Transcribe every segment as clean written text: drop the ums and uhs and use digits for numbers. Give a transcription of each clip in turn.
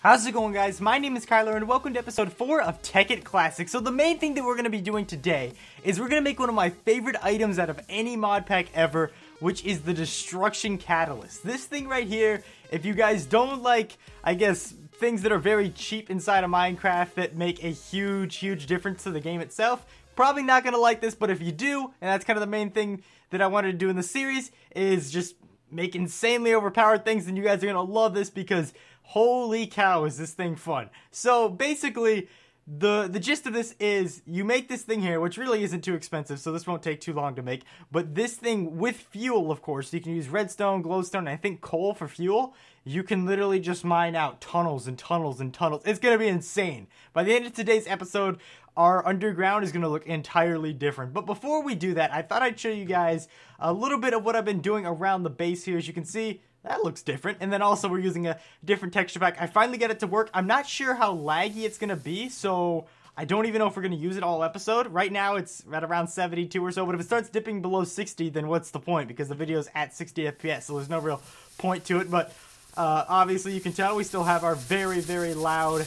How's it going, guys? My name is Kyler and welcome to episode 4 of Tekkit Classic. So the main thing that we're going to be doing today is we're going to make one of my favorite items out of any mod pack ever, which is the Destruction Catalyst. This thing right here, if you guys don't like, I guess, things that are very cheap inside of Minecraft that make a huge difference to the game itself, probably not going to like this, but if you do, and that's kind of the main thing that I wanted to do in the series, is just make insanely overpowered things, then you guys are going to love this because holy cow is this thing fun. So basically, the gist of this is you make this thing here, which really isn't too expensive, so this won't take too long to make, but this thing with fuel, of course, you can use redstone, glowstone, and I think coal for fuel. You can literally just mine out tunnels and tunnels and tunnels. It's going to be insane. By the end of today's episode, our underground is going to look entirely different. But before we do that, I thought I'd show you guys a little bit of what I've been doing around the base here. As you can see, that looks different. And then also we're using a different texture pack. I finally got it to work. I'm not sure how laggy it's going to be, so I don't even know if we're going to use it all episode. Right now it's at around 72 or so, but if it starts dipping below 60, then what's the point? Because the video's at 60 FPS, so there's no real point to it. But obviously you can tell we still have our very loud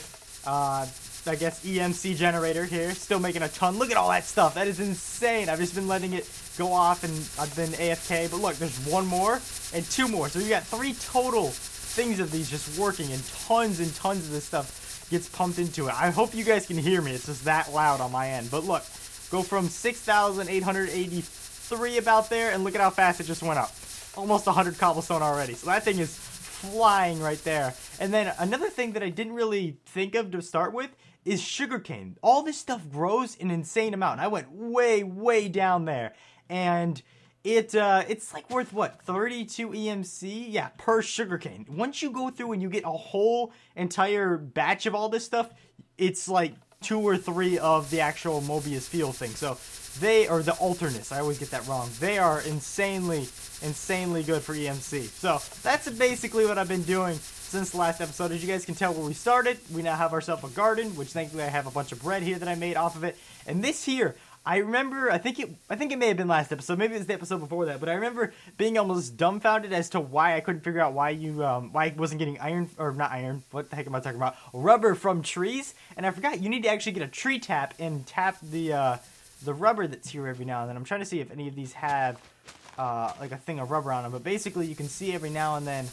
I guess EMC generator here, still making a ton. Look at all that stuff. That is insane. I've just been letting it go off and I've been AFK. But look, there's one more and two more. So we got 3 total things of these just working, and tons of this stuff gets pumped into it. I hope you guys can hear me. It's just that loud on my end. But look, go from 6,883 about there, and look at how fast it just went up. Almost 100 cobblestone already. So that thing is flying right there. And then another thing that I didn't really think of to start with is sugarcane. All this stuff grows an insane amount. I went way down there, and it's like worth what, 32 EMC? Yeah, per sugarcane. Once you go through and you get a whole entire batch of all this stuff, it's like 2 or 3 of the actual Mobius field thing. So they are the alternus. I always get that wrong. They are insanely good for EMC. So that's basically what I've been doing since the last episode. As you guys can tell where we started, we now have ourselves a garden, which thankfully I have a bunch of bread here that I made off of it. And this here, I remember, I think it may have been last episode, maybe it was the episode before that, but I remember being almost dumbfounded as to why I couldn't figure out why I wasn't getting iron, or not iron, what the heck am I talking about? Rubber from trees. And I forgot, you need to actually get a tree tap and tap the rubber that's here every now and then. I'm trying to see if any of these have like a thing of rubber on them, but basically you can see every now and then.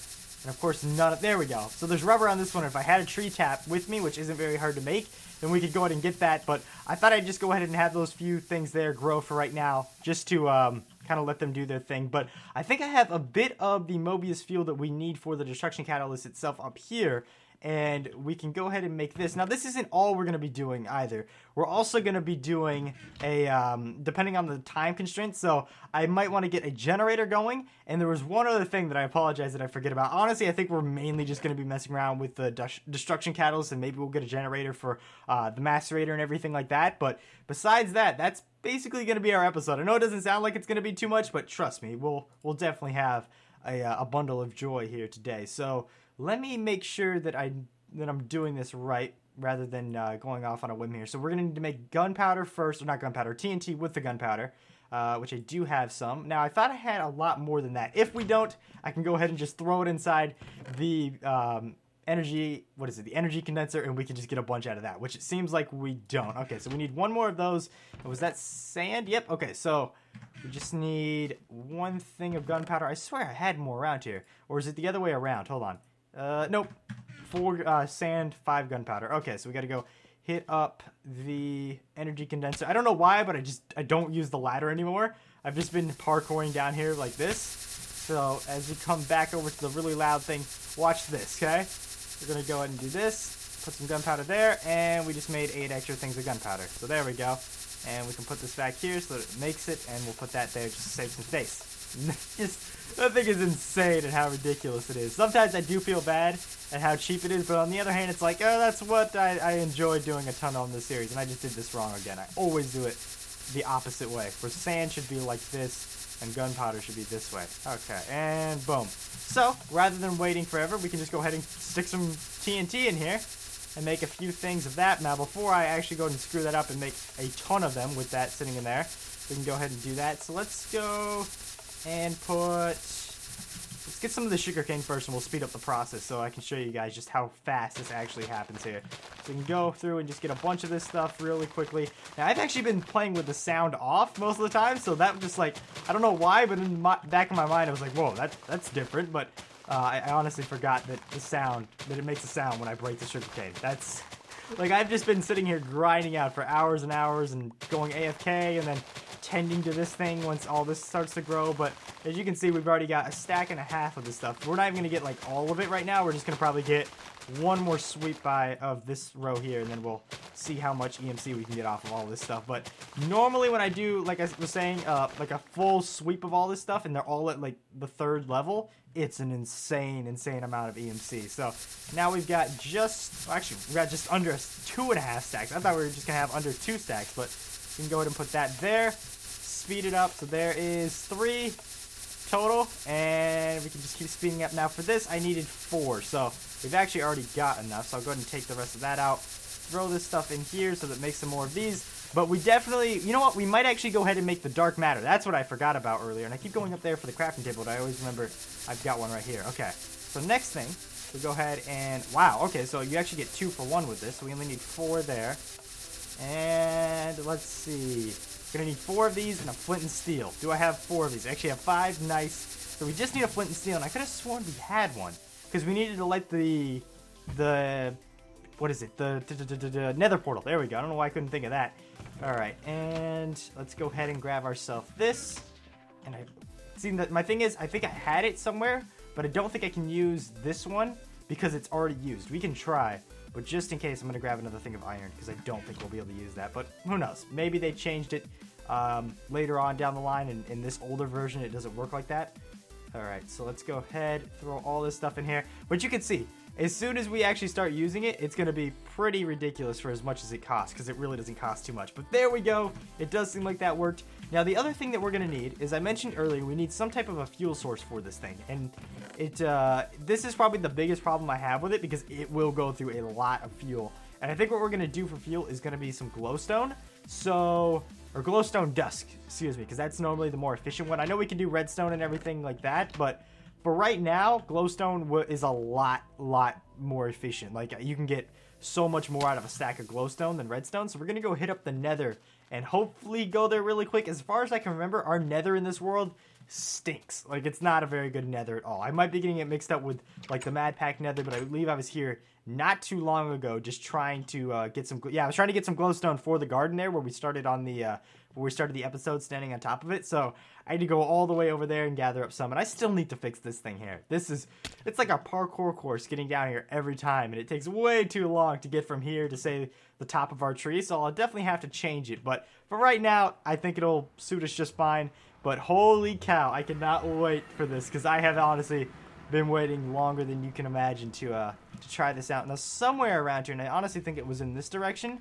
And of course, there we go. So there's rubber on this one. If I had a tree tap with me, which isn't very hard to make, then we could go ahead and get that. But I thought I'd just go ahead and have those few things there grow for right now, just to kind of let them do their thing. But I think I have a bit of the Mobius field that we need for the Destruction Catalyst itself up here. And we can go ahead and make this. Now, this isn't all we're going to be doing either. We're also going to be doing a, depending on the time constraints, so I might want to get a generator going. And there was one other thing that I apologize that I forget about. Honestly, I think we're mainly just going to be messing around with the Destruction Catalyst, and maybe we'll get a generator for the Macerator and everything like that. But besides that, that's basically going to be our episode. I know it doesn't sound like it's going to be too much, but trust me, we'll definitely have a bundle of joy here today. So let me make sure that I'm doing this right rather than going off on a whim here. So we're going to need to make gunpowder first, or not gunpowder, TNT with the gunpowder, which I do have some. Now, I thought I had a lot more than that. If we don't, I can go ahead and just throw it inside the energy, the energy condenser, and we can just get a bunch out of that, which it seems like we don't. Okay, so we need one more of those. Was that sand? Yep, okay, so we just need 1 thing of gunpowder. I swear I had more around here. Or is it the other way around? Hold on. Nope. 4 sand, 5 gunpowder. Okay, so we gotta go hit up the energy condenser. I don't know why, but I don't use the ladder anymore. I've just been parkouring down here like this. So as we come back over to the really loud thing, watch this, okay? We're gonna go ahead and do this, put some gunpowder there, and we just made 8 extra things of gunpowder. So there we go. And we can put this back here so that it makes it, and we'll put that there just to save some space. That thing is insane and how ridiculous it is. Sometimes I do feel bad at how cheap it is, but on the other hand, it's like, oh, that's what I enjoy doing a ton on this series, and I just did this wrong again. I always do it the opposite way, where sand should be like this, and gunpowder should be this way. Okay, and boom. So, rather than waiting forever, we can just go ahead and stick some TNT in here, and make a few things of that. Now, before I actually go and screw that up and make a ton of them with that sitting in there, we can go ahead and do that. So let's go and let's let's get some of the sugarcane first, and we'll speed up the process so I can show you guys just how fast this actually happens here. So we can go through and just get a bunch of this stuff really quickly. Now, I've actually been playing with the sound off most of the time, so that just like, I don't know why, but in the back of my mind, I was like, whoa, that's different, but I honestly forgot that it makes a sound when I break the sugarcane. That's, like, I've just been sitting here grinding out for hours and hours and going AFK and then tending to this thing once all this starts to grow, but as you can see, we've already got a stack and a half of this stuff. We're not even gonna get like all of it right now. We're just gonna probably get one more sweep by of this row here, and then we'll see how much EMC we can get off of all this stuff. But normally when I do, like I was saying, like a full sweep of all this stuff, and they're all at like the 3rd level, it's an insane amount of EMC. So now we've got just under 2.5 stacks. I thought we were just gonna have under 2 stacks, but we can go ahead and put that there. Speed it up, so there is 3 total, and we can just keep speeding up. Now for this, I needed 4, so we've actually already got enough, so I'll go ahead and take the rest of that out, throw this stuff in here so that makes some more of these. But we definitely, you know what, we might actually go ahead and make the dark matter. That's what I forgot about earlier, and I keep going up there for the crafting table, but I always remember I've got one right here. Okay, so next thing, we go ahead and, wow, okay, so you actually get 2 for 1 with this, so we only need 4 there. And let's see, gonna need 4 of these and a flint and steel. Do I have 4 of these? I actually have 5, nice. So we just need a flint and steel, and I could have sworn we had one, because we needed to light the what is it? The nether portal. There we go. I don't know why I couldn't think of that. All right, and let's go ahead and grab ourselves this. And I see that my thing is, I think I had it somewhere, but I don't think I can use this one because it's already used. We can try, but just in case, I'm gonna grab another thing of iron because I don't think we'll be able to use that. But who knows? Maybe they changed it later on down the line, and in this older version, it doesn't work like that. All right, so let's go ahead, throw all this stuff in here. But you can see, as soon as we actually start using it, it's going to be pretty ridiculous for as much as it costs, because it really doesn't cost too much. But there we go. It does seem like that worked. Now, the other thing that we're going to need is, I mentioned earlier, we need some type of a fuel source for this thing. And this is probably the biggest problem I have with it, because it will go through a lot of fuel. And I think what we're going to do for fuel is going to be some glowstone. Or glowstone dust, excuse me, because that's normally the more efficient one. I know we can do redstone and everything like that, but for right now, glowstone is a lot more efficient. Like, you can get so much more out of a stack of glowstone than redstone. So we're gonna go hit up the nether and hopefully go there really quick. As far as I can remember, our nether in this world stinks. Like, it's not a very good nether at all. I might be getting it mixed up with like the Mad Pack nether, but I believe I was here not too long ago just trying to get some, I was trying to get some glowstone for the garden there where we started on the the episode standing on top of it. So I had to go all the way over there and gather up some, and I still need to fix this thing here. It's like a parkour course getting down here every time, and it takes way too long to get from here to, say, the top of our tree, so I'll definitely have to change it. But for right now, I think it'll suit us just fine. But holy cow, I cannot wait for this, because I have honestly been waiting longer than you can imagine to try this out. Now, somewhere around here, and I honestly think it was in this direction,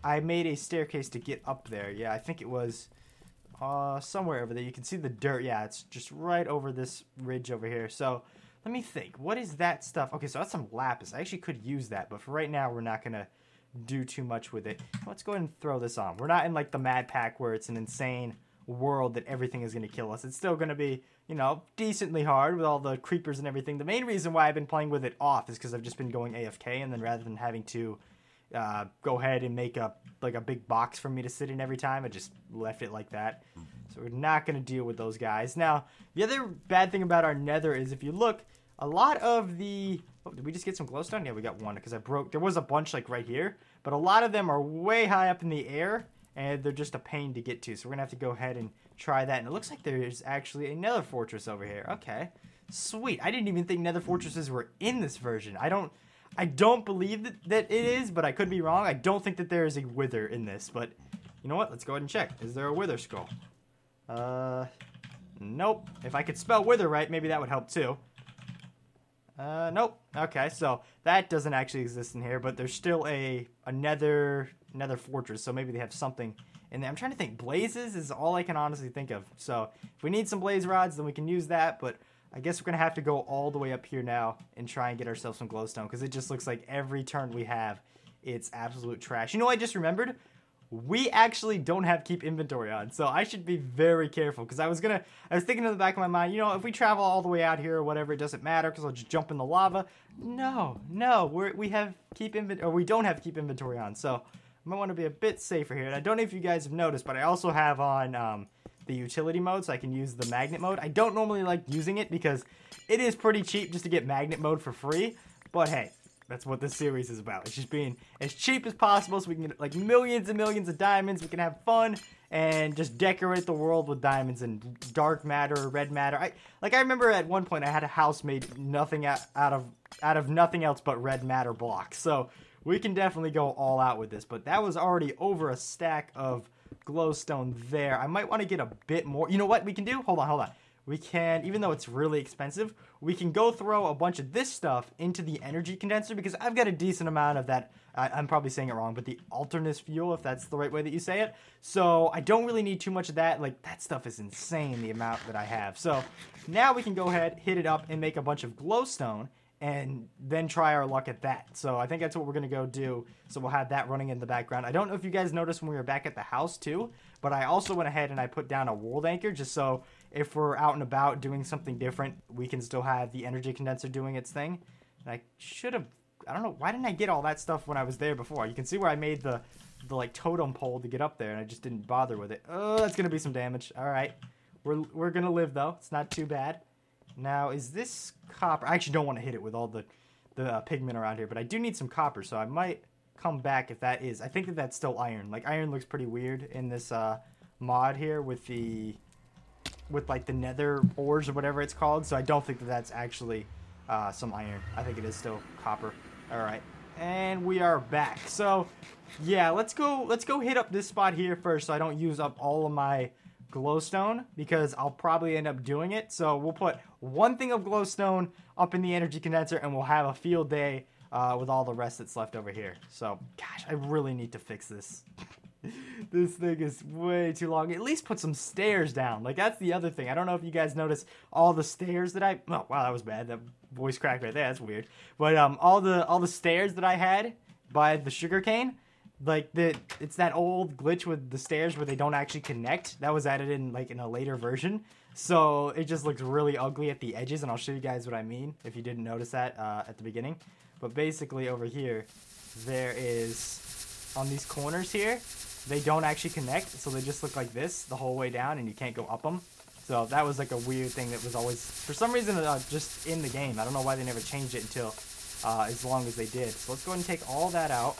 I made a staircase to get up there. Yeah, I think it was somewhere over there. You can see the dirt. Yeah, it's just right over this ridge over here. So let me think. What is that stuff? Okay, so that's some lapis. I actually could use that, but for right now, we're not going to do too much with it. Let's go ahead and throw this on. We're not in like the Mad Pack where it's an insane world that everything is going to kill us. It's still going to be, you know, decently hard with all the creepers and everything. The main reason why I've been playing with it off is because I've just been going AFK, and then rather than having to go ahead and make a big box for me to sit in every time, I just left it like that. So we're not going to deal with those guys. Now, the other bad thing about our nether is, if you look, a lot of the... Oh, did we just get some glowstone? Yeah, we got one, because there was a bunch like right here, but a lot of them are way high up in the air, and they're just a pain to get to. So we're going to have to go ahead and try that. And it looks like there's actually another fortress over here. Okay, sweet. I didn't even think nether fortresses were in this version. I don't believe that it is, but I could be wrong. I don't think that there is a wither in this, but you know what? Let's go ahead and check. Is there a wither skull? Nope. If I could spell wither right, maybe that would help too. Nope. Okay, so that doesn't actually exist in here, but there's still a nether fortress, so maybe they have something in there. I'm trying to think. Blazes is all I can honestly think of. So if we need some blaze rods, then we can use that, but I guess we're going to have to go all the way up here now and try and get ourselves some glowstone, because it just looks like every turn we have, it's absolute trash. You know, I just remembered, we actually don't have keep inventory on, so I should be very careful, because I was thinking in the back of my mind, you know, if we travel all the way out here or whatever, it doesn't matter, because I'll just jump in the lava. No, we don't have keep inventory on, so I might want to be a bit safer here. And I don't know if you guys have noticed, but I also have on the utility mode, so I can use the magnet mode. I don't normally like using it because it is pretty cheap just to get magnet mode for free, but hey, that's what this series is about. It's just being as cheap as possible so we can get like millions and millions of diamonds. We can have fun and just decorate the world with diamonds and dark matter, red matter. I remember at one point I had a house made nothing out of nothing else but red matter blocks. So we can definitely go all out with this. But that was already over a stack of glowstone there. I might want to get a bit more. You know what we can do? Hold on. We can, even though it's really expensive, we can go throw a bunch of this stuff into the energy condenser, because I've got a decent amount of that. I'm probably saying it wrong, but the alternate fuel, if that's the right way that you say it. So I don't really need too much of that. Like, that stuff is insane, the amount that I have. So now we can go ahead, hit it up, and make a bunch of glowstone, and then try our luck at that. So I think that's what we're going to go do. So we'll have that running in the background. I don't know if you guys noticed when we were back at the house too, but I also went ahead and I put down a world anchor just so if we're out and about doing something different, we can still have the energy condenser doing its thing. And I should have, I don't know, why didn't I get all that stuff when I was there before? You can see where I made the like totem pole to get up there, and I just didn't bother with it. Oh, that's going to be some damage. All right. We're going to live though. It's not too bad. Now, is this copper? I actually don't want to hit it with all the pigment around here, but I do need some copper, so I might come back if that is. I think that that's still iron. Like, iron looks pretty weird in this mod here with like the nether ores or whatever it's called, so I don't think that that's actually some iron. I think it is still copper. All right, and we are back. So, yeah, let's go hit up this spot here first so I don't use up all of my glowstone, because I'll probably end up doing it. So we'll put one thing of glowstone up in the energy condenser, and we'll have a field day with all the rest that's left over here. So, gosh, I really need to fix this. This thing is way too long. At least put some stairs down. Like, that's the other thing. I don't know if you guys noticed all the stairs that I... Oh, wow, that was bad. That voice cracked right there. That's weird. But all the stairs that I had by the sugarcane, like it's that old glitch with the stairs where they don't actually connect. That was added in like in a later version, so it just looks really ugly at the edges, and I'll show you guys what I mean if you didn't notice that at the beginning. But basically over here there is, on these corners here, they don't actually connect, so they just look like this the whole way down, and you can't go up them. So that was like a weird thing that was always, for some reason, just in the game. I don't know why they never changed it until as long as they did. So let's go ahead and take all that out.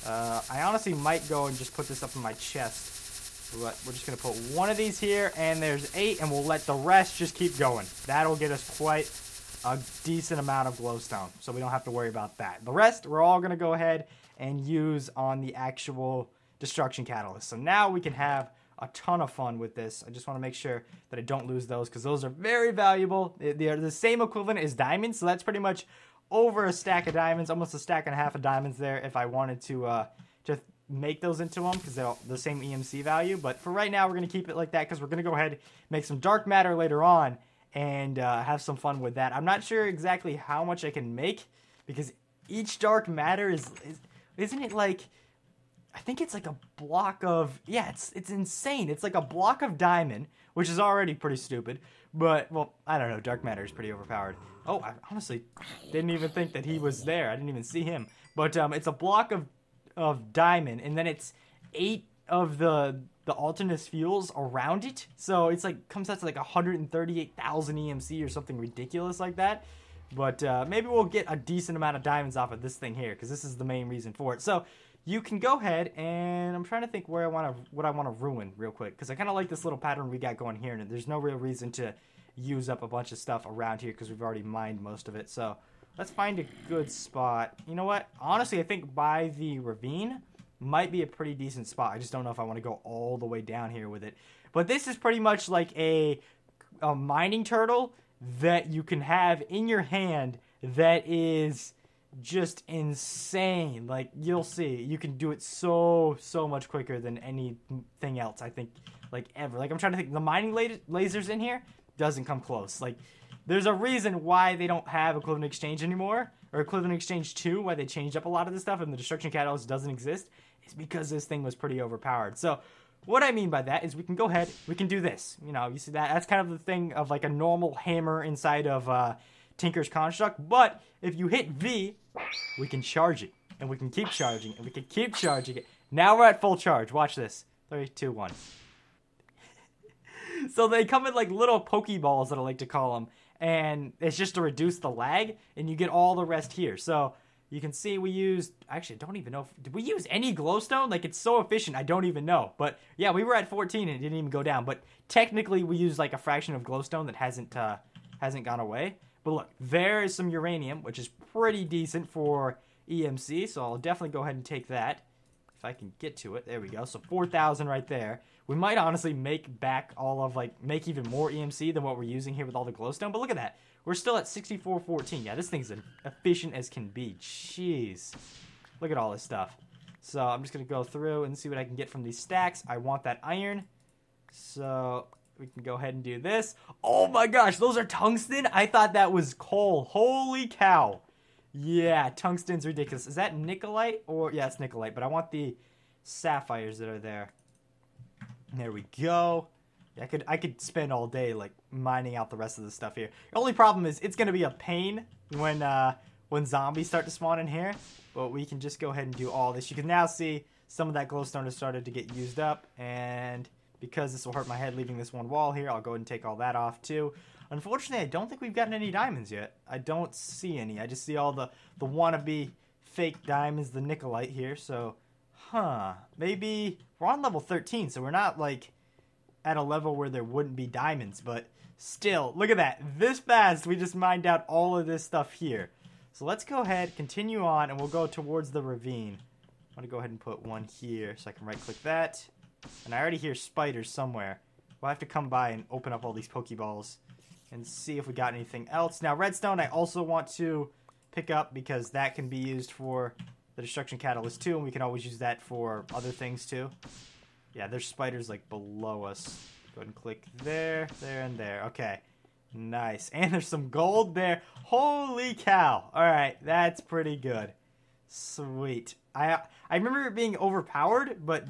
I honestly might go and just put this up in my chest. But we're just going to put one of these here, and there's 8, and we'll let the rest just keep going. That'll get us quite a decent amount of glowstone, so we don't have to worry about that. The rest, we're all going to go ahead and use on the actual destruction catalyst. So now we can have a ton of fun with this. I just want to make sure that I don't lose those, because those are very valuable. They are the same equivalent as diamonds, so that's pretty much over a stack of diamonds, almost a stack and a half of diamonds there if I wanted to just make those into them, because they're the same EMC value. But for right now, we're going to keep it like that, because we're going to go ahead and make some dark matter later on and have some fun with that. I'm not sure exactly how much I can make, because each dark matter isn't it like, I think it's like a block of, yeah, it's insane. It's like a block of diamond, which is already pretty stupid. But, well, I don't know. Dark matter is pretty overpowered. Oh, I honestly didn't even think that he was there. I didn't even see him. But it's a block of diamond, and then it's 8 of the alternate fuels around it. So it's like, comes out to like 138,000 EMC or something ridiculous like that. But maybe we'll get a decent amount of diamonds off of this thing here, because this is the main reason for it. So you can go ahead, and I'm trying to think what I want to ruin real quick, because I kind of like this little pattern we got going here, and there's no real reason to use up a bunch of stuff around here because we've already mined most of it. So let's find a good spot. You know what? Honestly, I think by the ravine might be a pretty decent spot. I just don't know if I want to go all the way down here with it. But this is pretty much like a mining turtle that you can have in your hand that is just insane. Like, you'll see, you can do it so much quicker than anything else, I think, like, ever. Like, I'm trying to think, the mining lasers in here doesn't come close. Like, there's a reason why they don't have Equivalent Exchange anymore, or Equivalent Exchange 2, why they changed up a lot of this stuff and the Destruction Catalyst doesn't exist, is because this thing was pretty overpowered. So what I mean by that is we can go ahead, we can do this. You know, you see that? That's kind of the thing of like a normal hammer inside of Tinker's Construct, but if you hit V, we can charge it, and we can keep charging, and we can keep charging it. Now we're at full charge. Watch this. 3, 2, 1. So they come in like little Pokeballs that I like to call them, and it's just to reduce the lag, and you get all the rest here. So you can see we used, actually I don't even know, did we use any glowstone? Like, it's so efficient, I don't even know. But yeah, we were at 14 and it didn't even go down. But technically we used like a fraction of glowstone that hasn't gone away. But look, there is some uranium, which is pretty decent for EMC, so I'll definitely go ahead and take that. If I can get to it, there we go. So 4,000 right there. We might honestly make back all of, like, make even more EMC than what we're using here with all the glowstone. But look at that. We're still at 6414. Yeah, this thing's efficient as can be. Jeez. Look at all this stuff. So I'm just going to go through and see what I can get from these stacks. I want that iron. So we can go ahead and do this. Oh my gosh, those are tungsten? I thought that was coal. Holy cow. Yeah, tungsten's ridiculous. Is that nickelite? Or yeah, it's nickelite, but I want the sapphires that are there. There we go. Yeah, I could spend all day like mining out the rest of the stuff here. The only problem is it's gonna be a pain when zombies start to spawn in here. But we can just go ahead and do all this. You can now see some of that glowstone has started to get used up, and because this will hurt my head leaving this one wall here, I'll go ahead and take all that off too. Unfortunately, I don't think we've gotten any diamonds yet. I don't see any. I just see all the wannabe fake diamonds, the nickelite here. So, maybe we're on level 13, so we're not like at a level where there wouldn't be diamonds, but still, look at that. This fast, we just mined out all of this stuff here. So let's go ahead, continue on, and we'll go towards the ravine. I'm going to go ahead and put one here so I can right-click that. And I already hear spiders somewhere. We'll have to come by and open up all these Pokeballs and see if we got anything else. Now, redstone I also want to pick up because that can be used for the Destruction Catalyst too, and we can always use that for other things too. Yeah, there's spiders like below us. Go ahead and click there, there, and there. Okay. Nice. And there's some gold there. Holy cow. Alright, that's pretty good. Sweet. I remember it being overpowered, but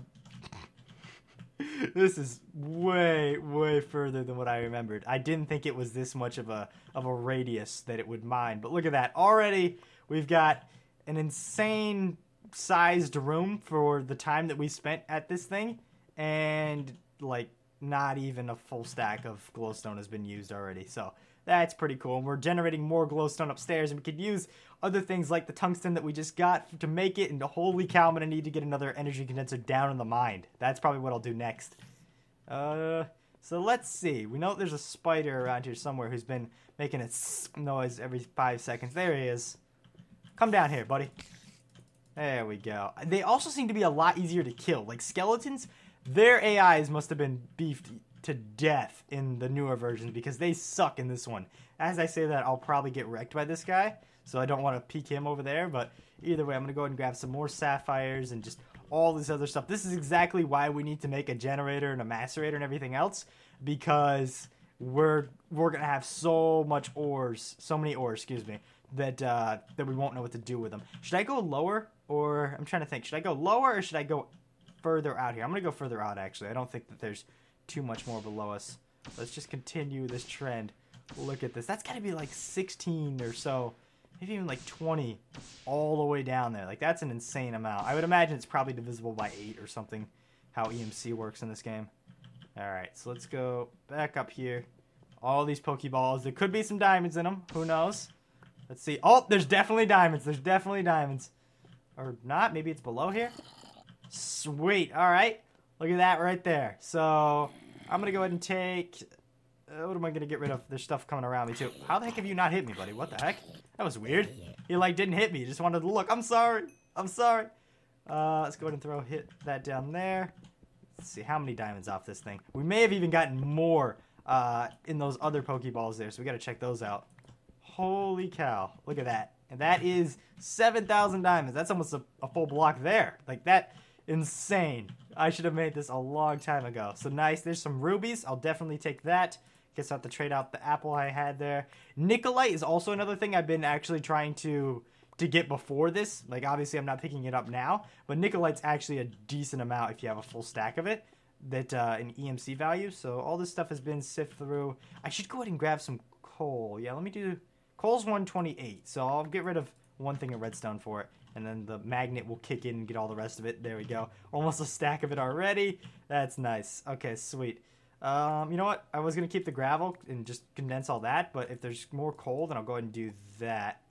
this is way, way further than what I remembered. I didn't think it was this much of a radius that it would mine. But look at that. Already, we've got an insane sized room for the time that we spent at this thing. And, like, not even a full stack of glowstone has been used already. So that's pretty cool. And we're generating more glowstone upstairs, and we could use other things like the tungsten that we just got to make it. And holy cow, I'm going to need to get another energy condenser down in the mine. That's probably what I'll do next. So let's see. We know there's a spider around here somewhere who's been making a noise every 5 seconds. There he is. Come down here, buddy. There we go. They also seem to be a lot easier to kill. Like skeletons, their AIs must have been beefed to death in the newer versions because they suck in this one. As I say that, I'll probably get wrecked by this guy, so I don't want to peek him over there, but either way, I'm going to go ahead and grab some more sapphires and just all this other stuff. This is exactly why we need to make a generator and a macerator and everything else, because we're going to have so many ores, that we won't know what to do with them. Should I go lower, or I'm trying to think, should I go lower or should I go further out here? I'm going to go further out, actually. I don't think that there's too much more below us. Let's just continue this trend. Look at this. That's got to be like 16 or so, maybe even like 20 all the way down there. Like, that's an insane amount. I would imagine it's probably divisible by 8 or something, how EMC works in this game. Alright, so let's go back up here. All these Pokeballs. There could be some diamonds in them. Who knows? Let's see. Oh, there's definitely diamonds. There's definitely diamonds. Or not. Maybe it's below here. Sweet. Alright. Look at that right there. So, I'm going to go ahead and take... what am I going to get rid of? There's stuff coming around me, too. How the heck have you not hit me, buddy? What the heck? That was weird. You, like, didn't hit me. You just wanted to look. I'm sorry. I'm sorry. Let's go ahead and hit that down there. Let's see. How many diamonds off this thing? We may have even gotten more in those other Pokeballs there, so we got to check those out. Holy cow. Look at that. And that is 7,000 diamonds. That's almost a full block there. Like, that... insane. I should have made this a long time ago. So nice. There's some rubies. I'll definitely take that. Guess I have to trade out the apple I had there. Nikolite is also another thing I've been actually trying to get before this. Like, obviously, I'm not picking it up now, but Nikolite's actually a decent amount if you have a full stack of it, that in EMC value. So all this stuff has been sifted through. I should go ahead and grab some coal. Yeah, let me do... Coal's 128, so I'll get rid of one thing of redstone for it, and then the magnet will kick in and get all the rest of it. There we go. Almost a stack of it already. That's nice. Okay, sweet. You know what? I was going to keep the gravel and just condense all that, but if there's more coal, then I'll go ahead and do that.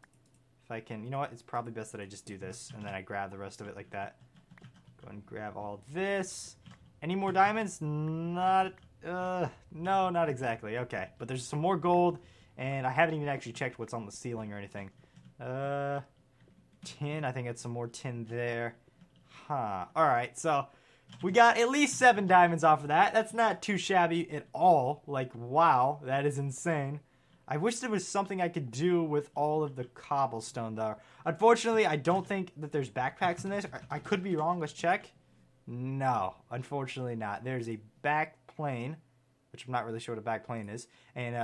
If I can, you know what? It's probably best that I just do this, and then I grab the rest of it like that. Go ahead and grab all this. Any more diamonds? No, not exactly. Okay, but there's some more gold, and I haven't even actually checked what's on the ceiling or anything. Tin, I think it's some more tin there. Huh. Alright, so we got at least 7 diamonds off of that. That's not too shabby at all. Like, wow, that is insane. I wish there was something I could do with all of the cobblestone, though. Unfortunately, I don't think that there's backpacks in this. I could be wrong. Let's check. No, unfortunately not. There's a back plane, which I'm not really sure what a back plane is. And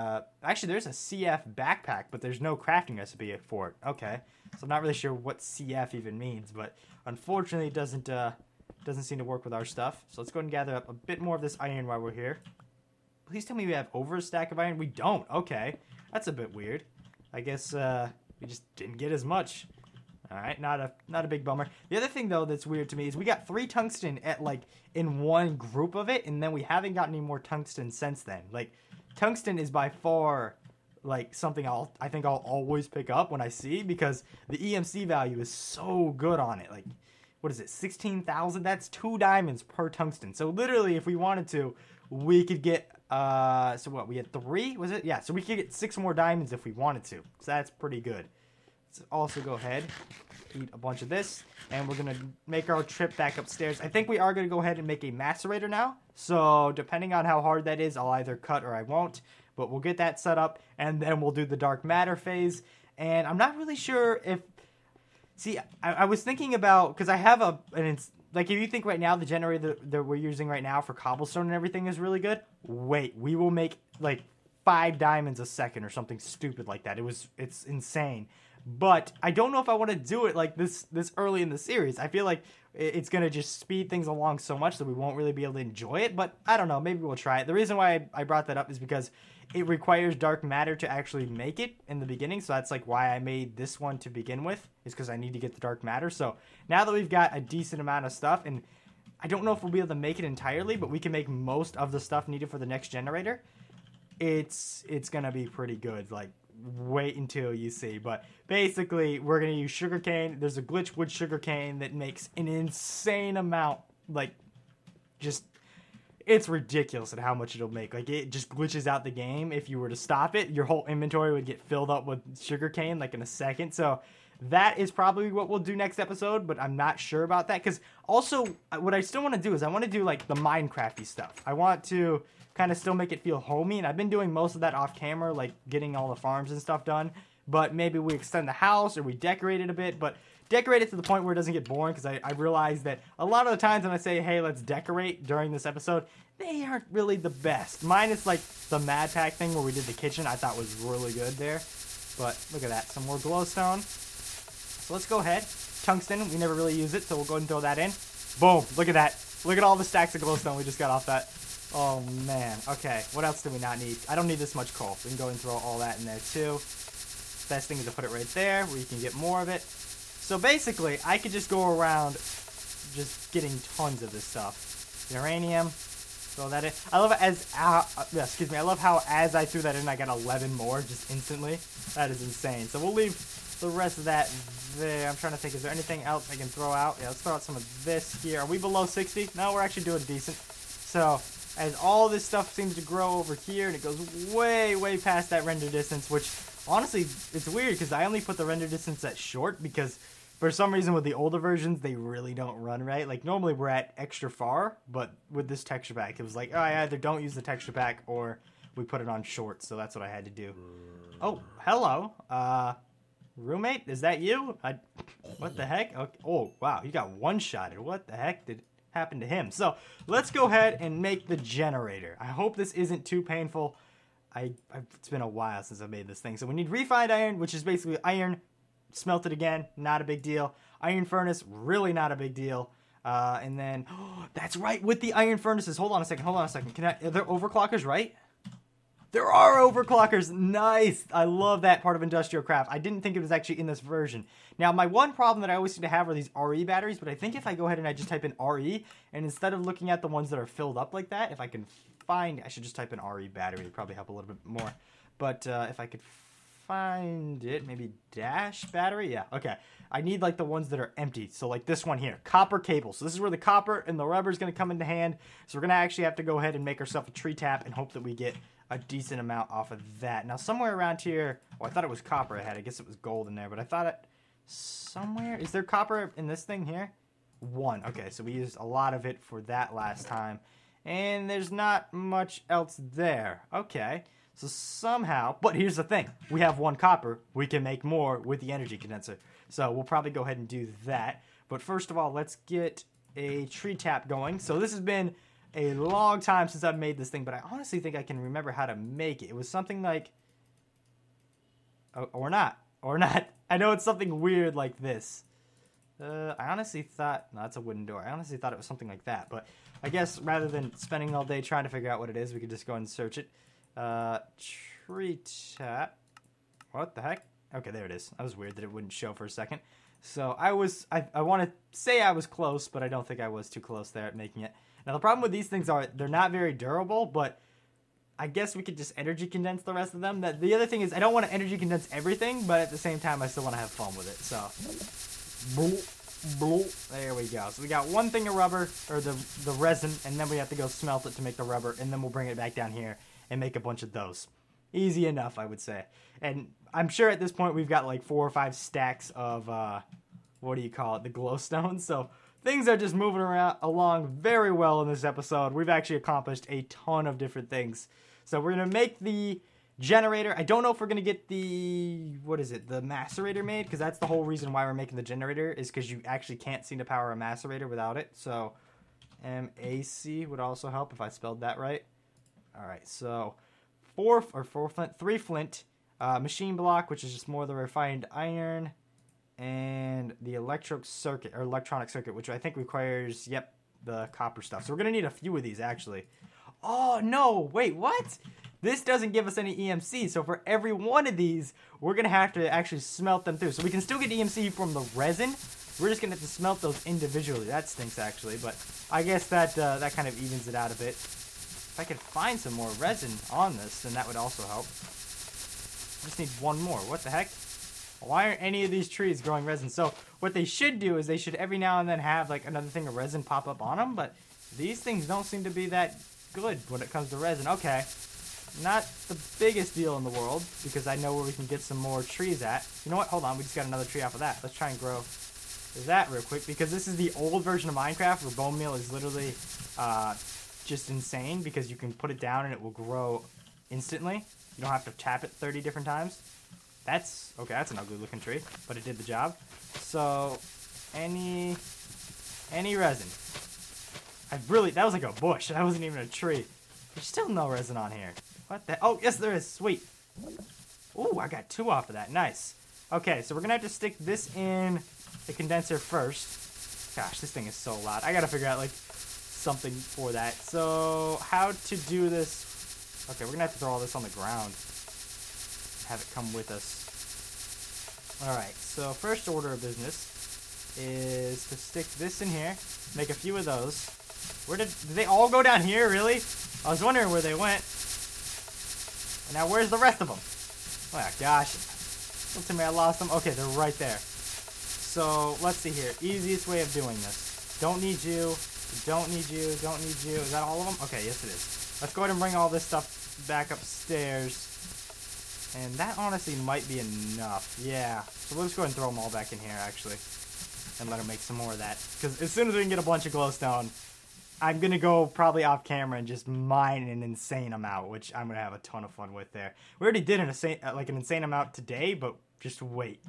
actually, there's a CF backpack, but there's no crafting recipe for it. Okay, so I'm not really sure what CF even means, but unfortunately, it doesn't seem to work with our stuff. So let's go ahead and gather up a bit more of this iron while we're here. Please tell me we have over a stack of iron. We don't. Okay, that's a bit weird. I guess we just didn't get as much. All right, not a big bummer. The other thing though that's weird to me is we got 3 tungsten at like in one group of it, and then we haven't gotten any more tungsten since then. Like, tungsten is by far like something I think I'll always pick up when I see, because the EMC value is so good on it. Like, what is it? 16,000. That's 2 diamonds per tungsten. So literally, if we wanted to, we could get. So what? We had 3. Was it? Yeah. So we could get 6 more diamonds if we wanted to. So that's pretty good. Let's also go ahead, eat a bunch of this, and we're gonna make our trip back upstairs. I think we are gonna go ahead and make a macerator now. So depending on how hard that is, I'll either cut or I won't. But we'll get that set up, and then we'll do the dark matter phase. And I'm not really sure if. See, I was thinking about, because I have and it's like, if you think right now the generator that we're using right now for cobblestone and everything is really good, wait, we will make like 5 diamonds a second or something stupid like that. It's insane. But I don't know if I want to do it like this early in the series. I feel like it's going to just speed things along so much that we won't really be able to enjoy it. But I don't know. Maybe we'll try it. The reason why I brought that up is because it requires dark matter to actually make it in the beginning. So that's like why I made this one to begin with, is because I need to get the dark matter. So now that we've got a decent amount of stuff, and I don't know if we'll be able to make it entirely, but we can make most of the stuff needed for the next generator. It's going to be pretty good. Like, wait until you see. But basically, we're going to use sugarcane. There's a glitch wood sugarcane that makes an insane amount. Like, just, it's ridiculous at how much it'll make. Like, it just glitches out the game. If you were to stop it, your whole inventory would get filled up with sugarcane like in a second. So that is probably what we'll do next episode, but I'm not sure about that. Because also, what I still want to do is I want to do like the Minecrafty stuff. I want to kind of still make it feel homey, and I've been doing most of that off camera, like getting all the farms and stuff done. But maybe we extend the house or we decorate it a bit, but decorate it to the point where it doesn't get boring, because I realize that a lot of the times when I say, hey, let's decorate during this episode, they aren't really the best. Minus like the Mad Pack thing where we did the kitchen, I thought was really good there. But look at that, some more glowstone. So let's go ahead. Tungsten, we never really use it, so we'll go ahead and throw that in. Boom, look at that. Look at all the stacks of glowstone we just got off that. Oh, man. Okay, what else do we not need? I don't need this much coal. We can go and throw all that in there, too. Best thing is to put it right there, where you can get more of it. So, basically, I could just go around just getting tons of this stuff. Uranium, throw that in. I love it I love how as I threw that in, I got 11 more just instantly. That is insane. So, we'll leave the rest of that there. I'm trying to think, is there anything else I can throw out? Yeah, let's throw out some of this here. Are we below 60? No, we're actually doing decent. So, as all this stuff seems to grow over here, and it goes way, way past that render distance, which, honestly, it's weird, because I only put the render distance at short, because for some reason with the older versions, they really don't run right. Like, normally we're at extra far, but with this texture pack, it was like, oh, I either don't use the texture pack, or we put it on short, so that's what I had to do. Oh, hello. Roommate, is that you? What the heck? Okay. Oh, wow, you got one-shotted. What the heck did happen to him? So let's go ahead and make the generator. I hope this isn't too painful. It's been a while since I made this thing. So we need refined iron, which is basically iron smelted again. Not a big deal. Iron furnace, really not a big deal. And then, that's right, with the iron furnaces. Hold on a second. Are there overclockers, right? There are overclockers. Nice. I love that part of industrial craft. I didn't think it was actually in this version. Now, my one problem that I always seem to have are these RE batteries, but I think if I go ahead and I just type in RE, and instead of looking at the ones that are filled up like that, if I can find, I should just type in RE battery. It'd probably help a little bit more. But if I could find it, maybe dash battery. Yeah, okay. I need like the ones that are empty. So like this one here, copper cable. So this is where the copper and the rubber is going to come into hand. So we're going to actually have to go ahead and make ourselves a tree tap and hope that we get a decent amount off of that. Now somewhere around here, I thought it was copper I had. I guess it was gold in there, but I thought it somewhere. Is there copper in this thing here? 1. Okay, so we used a lot of it for that last time. And there's not much else there. Okay. So somehow, but here's the thing. We have 1 copper. We can make more with the energy condenser. So we'll probably go ahead and do that. But first of all, let's get a tree tap going. So this has been a long time since I've made this thing, but I honestly think I can remember how to make it. It was something like, or not. I know it's something weird like this. I honestly thought, no, that's a wooden door. I honestly thought it was something like that, but I guess rather than spending all day trying to figure out what it is, we could just go and search it. Tree tap. What the heck? Okay, there it is. That was weird that it wouldn't show for a second. So I want to say I was close, but I don't think I was too close there at making it. Now the problem with these things are they're not very durable, but I guess we could just energy condense the rest of them. The other thing is I don't want to energy condense everything, but at the same time I still want to have fun with it. So, there we go. So we got 1 thing of rubber, or the resin, and then we have to go smelt it to make the rubber, and then we'll bring it back down here and make a bunch of those. Easy enough, I would say. And I'm sure at this point we've got like 4 or 5 stacks of, what do you call it, the glowstones. So things are just moving along very well in this episode. We've actually accomplished a ton of different things. So we're going to make the generator. I don't know if we're going to get the, the macerator made, because that's the whole reason why we're making the generator, is because you actually can't seem to power a macerator without it. So MAC would also help if I spelled that right. All right, so 3 flint, machine block, which is just more of the refined iron, and the electronic circuit, which I think requires, the copper stuff. So we're going to need a few of these, actually. Oh, no, wait, what? This doesn't give us any EMC, so for every one of these, we're going to have to actually smelt them through. So we can still get EMC from the resin. We're just going to have to smelt those individually. That stinks, actually, but I guess that kind of evens it out a bit. If I could find some more resin on this, then that would also help. Just need 1 more. What the heck? Why aren't any of these trees growing resin? So what they should do is they should every now and then have like another thing of resin pop up on them, but these things don't seem to be that good when it comes to resin. Okay, not the biggest deal in the world, because I know where we can get some more trees at. You know what? Hold on. We just got another tree off of that. Let's try and grow that real quick, because this is the old version of Minecraft where bone meal is literally just insane, because you can put it down and it will grow instantly. You don't have to tap it 30 different times. That's okay. That's an ugly looking tree, but it did the job. So any resin. That was like a bush. That wasn't even a tree. There's still no resin on here. What the? Oh, yes, there is. Sweet. Ooh, I got 2 off of that. Nice. Okay, so we're gonna have to stick this in the condenser first. Gosh, this thing is so loud. I gotta figure out like something for that. So how to do this? Okay, we're gonna have to throw all this on the ground. Have it come with us. Alright, so first order of business is to stick this in here, make a few of those. Did they all go down here, really? I was wondering where they went. And now where's the rest of them? Oh my gosh. Don't tell me I lost them. Okay, they're right there. So let's see here. Easiest way of doing this. Don't need you. Don't need you. Don't need you. Is that all of them? Okay, yes it is. Let's go ahead and bring all this stuff back upstairs. And that honestly might be enough. Yeah. So we'll just go ahead and throw them all back in here, actually. And let her make some more of that. Because as soon as we can get a bunch of glowstone, I'm going to go probably off camera and just mine an insane amount, which I'm going to have a ton of fun with there. We already did an insane amount today, but just wait.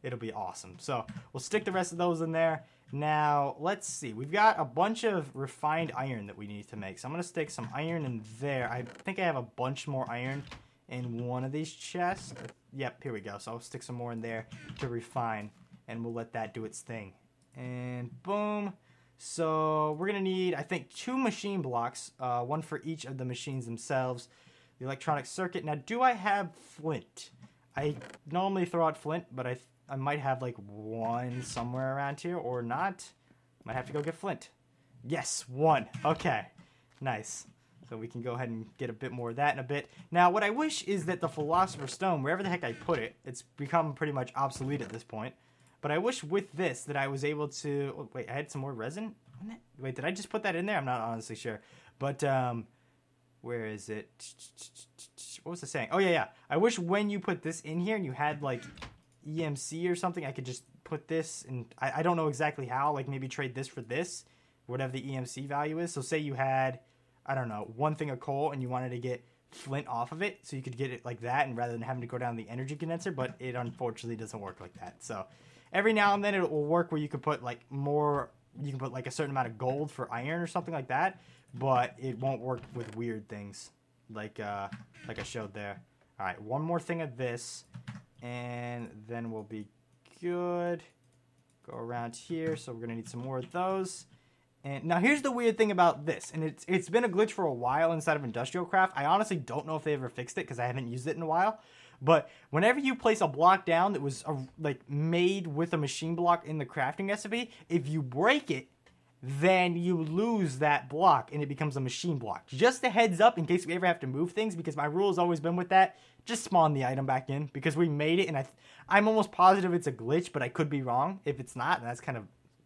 It'll be awesome. So we'll stick the rest of those in there. Now, let's see. We've got a bunch of refined iron that we need to make. So I'm going to stick some iron in there. I think I have a bunch more iron in one of these chests. Yep, here we go. So I'll stick some more in there to refine, and we'll let that do its thing. And boom. So we're going to need, I think, 2 machine blocks, one for each of the machines themselves. The electronic circuit. Now, do I have flint? I normally throw out flint, but I might have like 1 somewhere around here or not. Might have to go get flint. Yes, 1. Okay, nice. So we can go ahead and get a bit more of that in a bit. Now, what I wish is that the Philosopher's Stone, wherever the heck I put it, it's become pretty much obsolete at this point. But I wish with this that I was able to... Oh, wait, I had some more resin? Wait, did I just put that in there? I'm not honestly sure. But, where is it? What was I saying? Oh, yeah. I wish when you put this in here and you had, like, EMC or something, I could just put this, and I don't know exactly how, like maybe trade this for this, whatever the EMC value is. So say you had, I don't know, 1 thing of coal and you wanted to get flint off of it, so you could get it like that, and rather than having to go down the energy condenser, but it unfortunately doesn't work like that. So every now and then it will work where you could put like more, you can put like a certain amount of gold for iron or something like that, but it won't work with weird things like I showed there. All right, 1 more thing of this, and then we'll be good. Go around here, so we're gonna need some more of those. And now here's the weird thing about this, and it's been a glitch for a while inside of Industrial Craft. I honestly don't know if they ever fixed it because I haven't used it in a while. But whenever you place a block down that was like made with a machine block in the crafting recipe, if you break it, then you lose that block and it becomes a machine block. Just a heads up in case we ever have to move things, because my rule has always been with that, just spawn the item back in, because we made it, and I'm almost positive it's a glitch, but I could be wrong. If it's not, and that's kind of,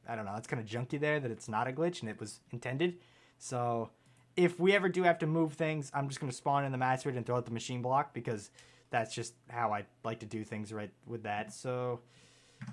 I don't know, that's kind of junky there that it's not a glitch and it was intended. So if we ever do have to move things, I'm just going to spawn in the Macerator and throw out the machine block, because that's just how I like to do things right with that. So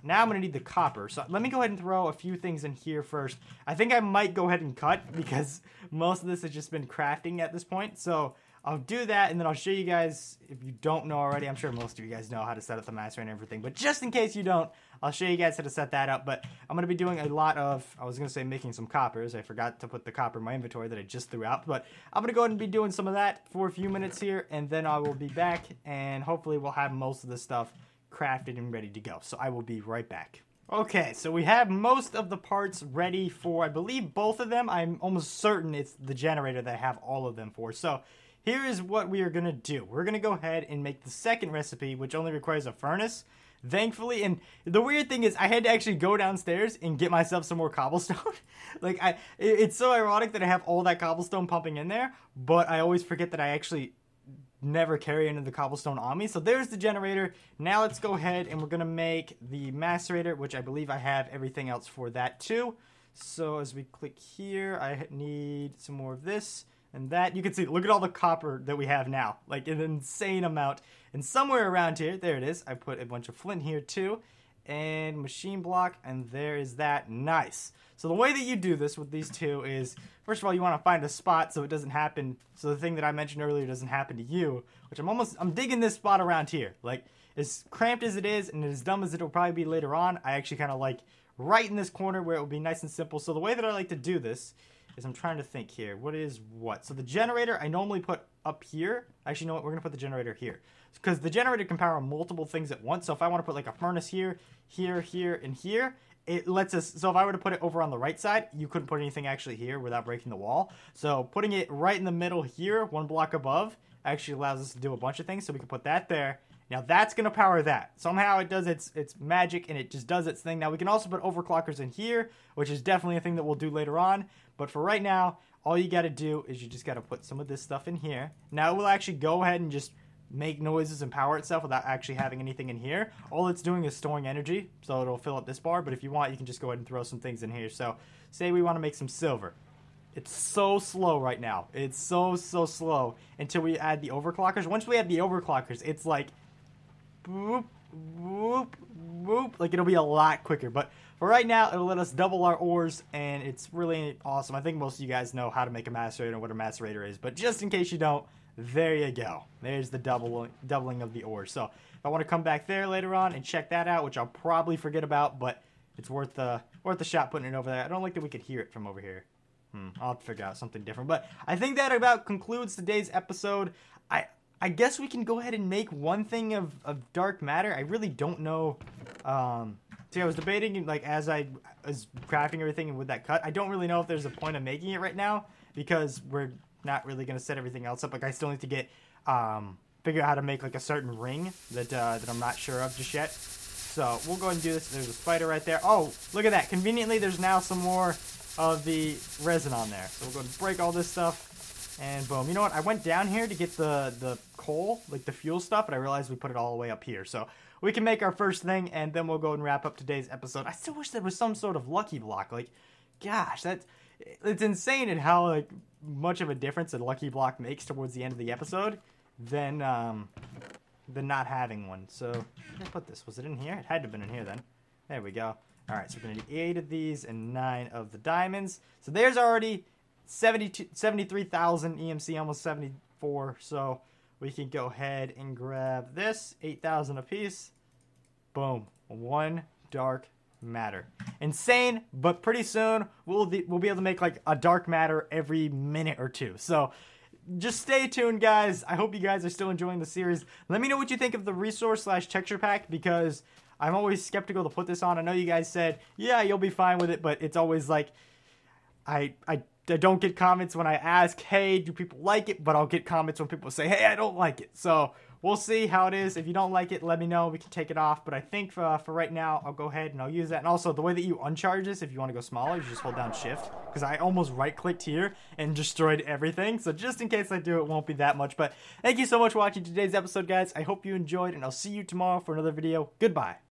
now I'm going to need the copper. So let me go ahead and throw a few things in here first. I think I might go ahead and cut, because most of this has just been crafting at this point. So I'll do that, and then I'll show you guys, if you don't know already. I'm sure most of you guys know how to set up the Macerator and everything, but just in case you don't, I'll show you guys how to set that up. But I'm going to be doing a lot of, I was going to say making some coppers. I forgot to put the copper in my inventory that I just threw out, but I'm going to go ahead and be doing some of that for a few minutes here, and then I will be back, and hopefully we'll have most of the stuff crafted and ready to go. So I will be right back. Okay, so we have most of the parts ready for, I believe, both of them. I'm almost certain it's the generator that I have all of them for. So here is what we are going to do. We're going to go ahead and make the second recipe, which only requires a furnace, thankfully. And the weird thing is I had to actually go downstairs and get myself some more cobblestone. Like, it's so ironic that I have all that cobblestone pumping in there, but I always forget that I actually never carry any of the cobblestone on me. So there's the generator. Now let's go ahead and we're going to make the macerator, which I believe I have everything else for that too. So as we click here, I need some more of this and that. You can see, look at all the copper that we have now, like an insane amount. And somewhere around here, there it is, I put a bunch of flint here too, and machine block, and there is that. Nice. So the way that you do this with these two is, first of all, you want to find a spot so it doesn't happen, so the thing that I mentioned earlier doesn't happen to you, which I'm digging this spot around here. Like, as cramped as it is and as dumb as it'll probably be later on, I actually kind of like right in this corner where it will be nice and simple. So the way that I like to do this is, I'm trying to think here, what is what? So the generator I normally put up here. Actually, you know what? We're going to put the generator here, because the generator can power multiple things at once. So if I want to put like a furnace here, here, here, and here, it lets us, so if I were to put it over on the right side, you couldn't put anything actually here without breaking the wall. So putting it right in the middle here, one block above, actually allows us to do a bunch of things. So we can put that there. Now that's going to power that. Somehow it does its magic, and it just does its thing. Now we can also put overclockers in here, which is definitely a thing that we'll do later on. But for right now, all you got to do is you just got to put some of this stuff in here. Now it will actually go ahead and just make noises and power itself without actually having anything in here. All it's doing is storing energy, so it'll fill up this bar. But if you want, you can just go ahead and throw some things in here. So say we want to make some silver. It's so slow right now. It's so slow until we add the overclockers. Once we add the overclockers, it's like boop, boop, boop. Like, it'll be a lot quicker. But for right now, it'll let us double our ores, and it's really awesome. I think most of you guys know how to make a macerator and what a macerator is, but just in case you don't, there you go. There's the doubling of the ores. So if I want to come back there later on and check that out, which I'll probably forget about, but it's worth the shot putting it over there. I don't like that we could hear it from over here. I'll have to figure out something different. But I think that about concludes today's episode. I guess we can go ahead and make one thing of dark matter. I really don't know. See, I was debating, like, as I was crafting everything and with that cut, I don't really know if there's a point of making it right now, because we're not really going to set everything else up. Like, I still need to get, figure out how to make, like, a certain ring that I'm not sure of just yet. So, we'll go ahead and do this. There's a spider right there. Oh, look at that. Conveniently, there's now some more of the resin on there. So, we'll go ahead and break all this stuff, and boom. You know what? I went down here to get the coal, like the fuel stuff, but I realized we put it all the way up here. So, we can make our first thing, and then we'll go and wrap up today's episode. I still wish there was some sort of lucky block. Like, gosh, it's insane at how, like, much of a difference a lucky block makes towards the end of the episode than not having one. So, where did I put this? Was it in here? It had to have been in here then. There we go. All right, so we're going to do 8 of these and 9 of the diamonds. So there's already 73,000 EMC, almost 74. So we can go ahead and grab this, 8,000 apiece. Boom, 1 dark matter. Insane, but pretty soon we'll be able to make like a dark matter every minute or two. So just stay tuned, guys. I hope you guys are still enjoying the series. Let me know what you think of the resource/texture pack, because I'm always skeptical to put this on. I know you guys said, yeah, you'll be fine with it, but it's always like, I don't get comments when I ask, hey, do people like it? But I'll get comments when people say, hey, I don't like it. So we'll see how it is. If you don't like it, let me know. We can take it off. But I think for right now, I'll go ahead and I'll use that. And also, the way that you uncharge this, if you want to go smaller, you just hold down Shift. Because I almost right-clicked here and destroyed everything. So just in case I do, it won't be that much. But thank you so much for watching today's episode, guys. I hope you enjoyed, and I'll see you tomorrow for another video. Goodbye.